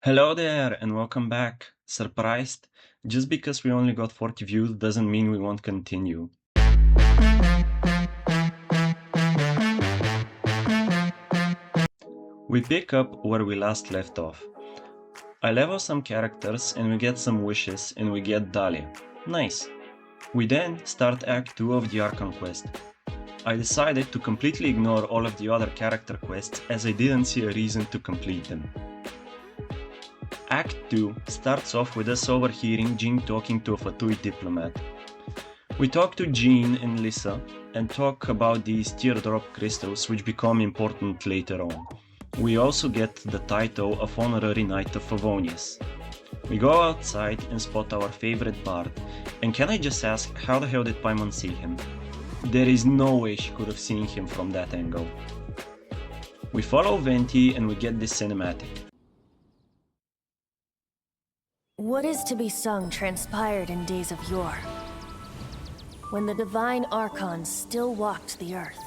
Hello there and welcome back. Surprised? Just because we only got 40 views doesn't mean we won't continue. We pick up where we last left off. I level some characters and we get some wishes and we get Dahlia. Nice. We then start Act 2 of the Archon quest. I decided to completely ignore all of the other character quests as I didn't see a reason to complete them. Act 2 starts off with us overhearing Jean talking to a Fatui diplomat. We talk to Jean and Lisa and talk about these teardrop crystals which become important later on. We also get the title of Honorary Knight of Favonius. We go outside and spot our favorite bard, and can I just ask, how the hell did Paimon see him? There is no way she could have seen him from that angle. We follow Venti and we get this cinematic. What is to be sung transpired in days of yore, when the divine Archons still walked the earth.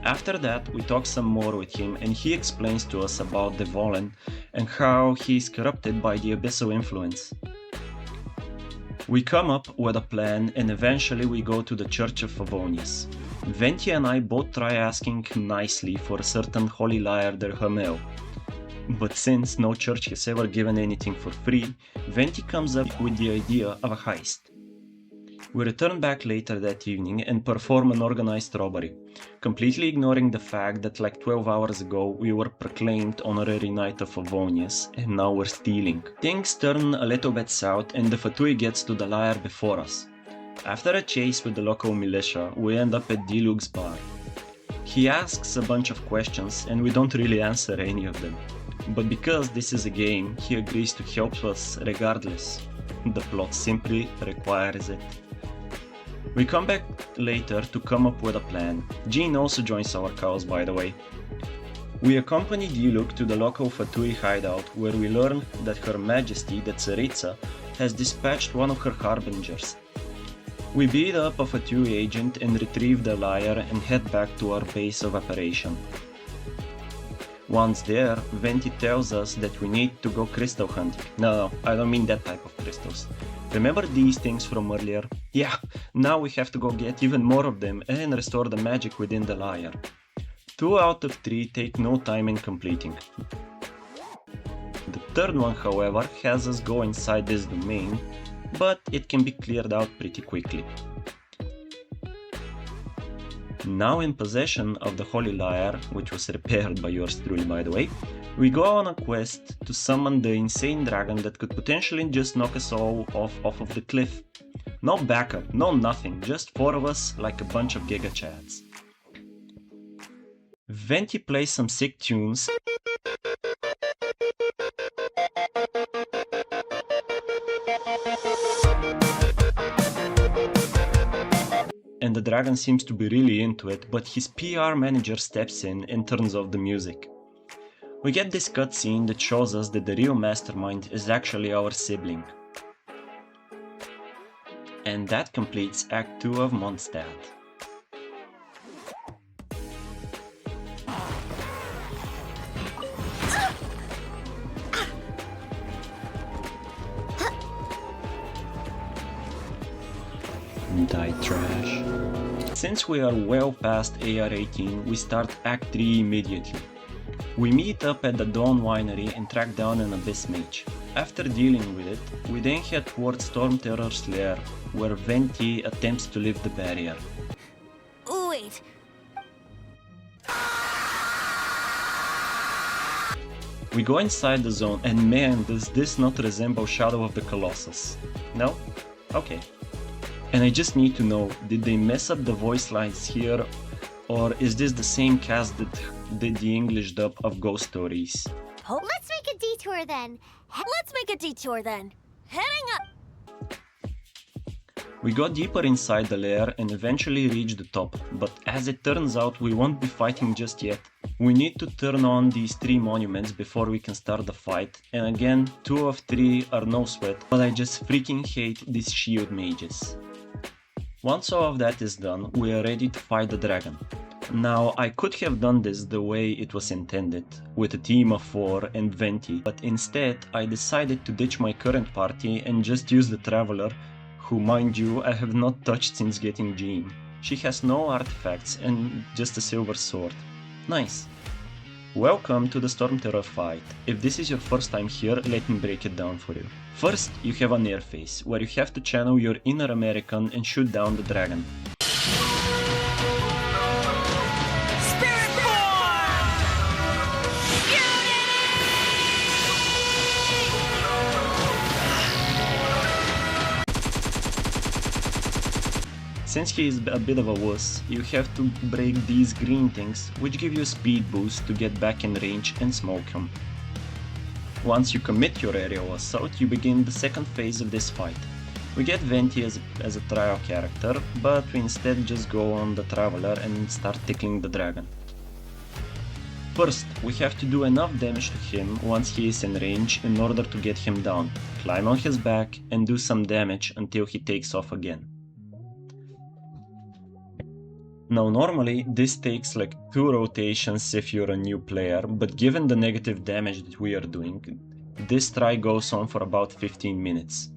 After that, we talk some more with him and he explains to us about the Volen and how he is corrupted by the abyssal influence. We come up with a plan and eventually we go to the Church of Favonius. Venti and I both try asking nicely for a certain Holy Lyre der Hamel. But since no church has ever given anything for free, Venti comes up with the idea of a heist. We return back later that evening and perform an organized robbery, completely ignoring the fact that like 12 hours ago we were proclaimed Honorary Knight of Favonius and now we're stealing. Things turn a little bit south and the Fatui gets to the Lyre before us. After a chase with the local militia, we end up at Dilug's bar. He asks a bunch of questions and we don't really answer any of them. But because this is a game, he agrees to help us regardless. The plot simply requires it. We come back later to come up with a plan. Jean also joins our cause, by the way. We accompany Dilug to the local Fatui hideout where we learn that Her Majesty, the Tsaritsa, has dispatched one of her harbingers. We beat up a Fatui agent and retrieve the lyre and head back to our base of operation. Once there, Venti tells us that we need to go crystal hunting. No, I don't mean that type of crystals. Remember these things from earlier? Yeah, now we have to go get even more of them and restore the magic within the lyre. 2 out of 3 take no time in completing. The third one, however, has us go inside this domain, but it can be cleared out pretty quickly. Now in possession of the Holy Lyre, which was repaired by yours truly by the way, we go on a quest to summon the insane dragon that could potentially just knock us all off of the cliff. No backup, no nothing, just 4 of us like a bunch of giga chads. Venti plays some sick tunes. And the dragon seems to be really into it, but his PR manager steps in and turns off the music. We get this cutscene that shows us that the real mastermind is actually our sibling. And that completes Act 2 of Mondstadt. Die trash. Since we are well past AR-18, we start Act 3 immediately. We meet up at the Dawn Winery and track down an Abyss Mage. After dealing with it, we then head towards Stormterror's lair, where Venti attempts to lift the barrier. Wait. We go inside the zone and man, does this not resemble Shadow of the Colossus? No? Okay. And I just need to know, did they mess up the voice lines here, or is this the same cast that did the English dub of Ghost Stories? Let's make a detour then. Heading up! We go deeper inside the lair and eventually reach the top, but as it turns out we won't be fighting just yet. We need to turn on these 3 monuments before we can start the fight, and again 2 of 3 are no sweat, but I just freaking hate these shield mages. Once all of that is done, we are ready to fight the dragon. Now, I could have done this the way it was intended, with a team of 4 and Venti, but instead I decided to ditch my current party and just use the Traveler, who, mind you, I have not touched since getting Jean. She has no artifacts and just a silver sword. Nice. Welcome to the Stormterror fight. If this is your first time here, let me break it down for you. First, you have an air phase, where you have to channel your inner American and shoot down the dragon. Since he is a bit of a wuss, you have to break these green things, which give you a speed boost to get back in range and smoke him. Once you commit your aerial assault, you begin the second phase of this fight. We get Venti as a trial character, but we instead just go on the Traveler and start tickling the dragon. First, we have to do enough damage to him once he is in range in order to get him down, climb on his back and do some damage until he takes off again. Now normally this takes like 2 rotations if you're a new player, but given the negative damage that we are doing, this try goes on for about 15 minutes.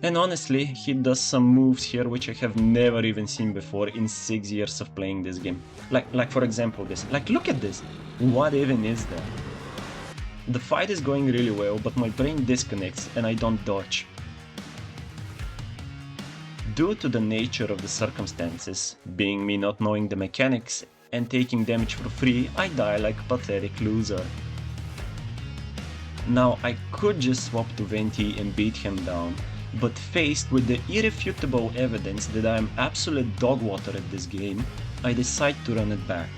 And honestly, he does some moves here which I have never even seen before in 6 years of playing this game. Like for example this, look at this, what even is that? The fight is going really well, but my brain disconnects and I don't dodge. Due to the nature of the circumstances, being me not knowing the mechanics and taking damage for free, I die like a pathetic loser. Now I could just swap to Venti and beat him down, but faced with the irrefutable evidence that I am absolute dog water at this game, I decide to run it back.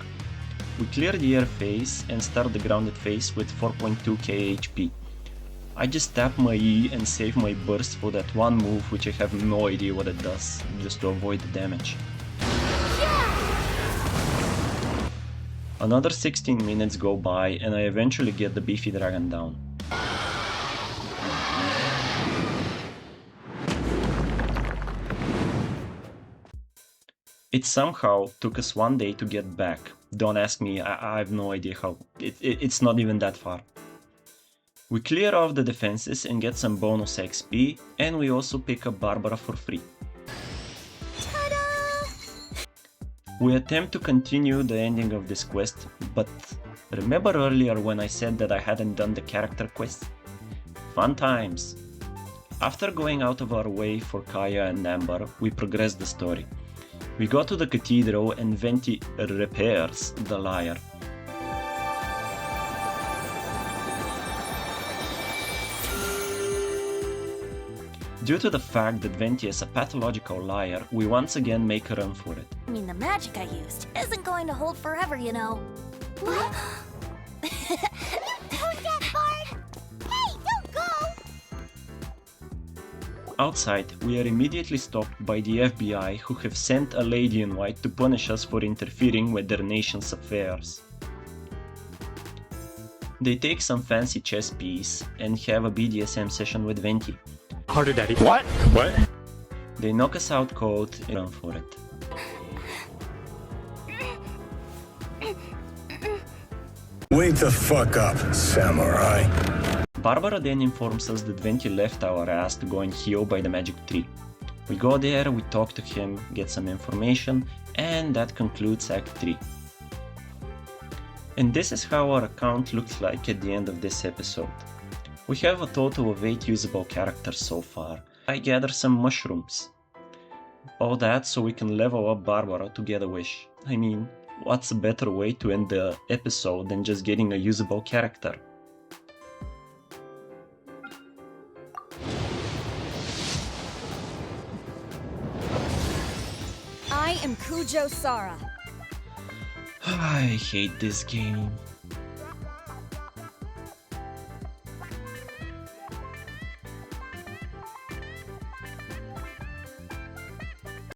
We clear the air phase and start the grounded phase with 4.2k HP. I just tap my E and save my burst for that one move which I have no idea what it does, just to avoid the damage. Another 16 minutes go by and I eventually get the beefy dragon down. It somehow took us 1 day to get back. Don't ask me, I have no idea how. It's not even that far. We clear off the defenses and get some bonus XP, and we also pick up Barbara for free. Ta-da! We attempt to continue the ending of this quest, but remember earlier when I said that I hadn't done the character quest? Fun times! After going out of our way for Kaya and Amber, we progress the story. We go to the cathedral and Venti repairs the lyre. Due to the fact that Venti is a pathological liar, we once again make a run for it. I mean, the magic I used isn't going to hold forever, you know. What? Don't get bored! Hey, don't go! Outside, we are immediately stopped by the FBI, who have sent a lady in white to punish us for interfering with their nation's affairs. They take some fancy chess piece and have a BDSM session with Venti. Harder, Daddy. What? What? They knock us out cold and run for it. Wake the fuck up, samurai. Barbara then informs us that Venti left our ass to go and heal by the magic tree. We go there, we talk to him, get some information, and that concludes Act 3. And this is how our account looks like at the end of this episode. We have a total of 8 usable characters so far. I gather some mushrooms. All that so we can level up Barbara to get a wish. I mean, what's a better way to end the episode than just getting a usable character? I am Kujo Sara. I hate this game.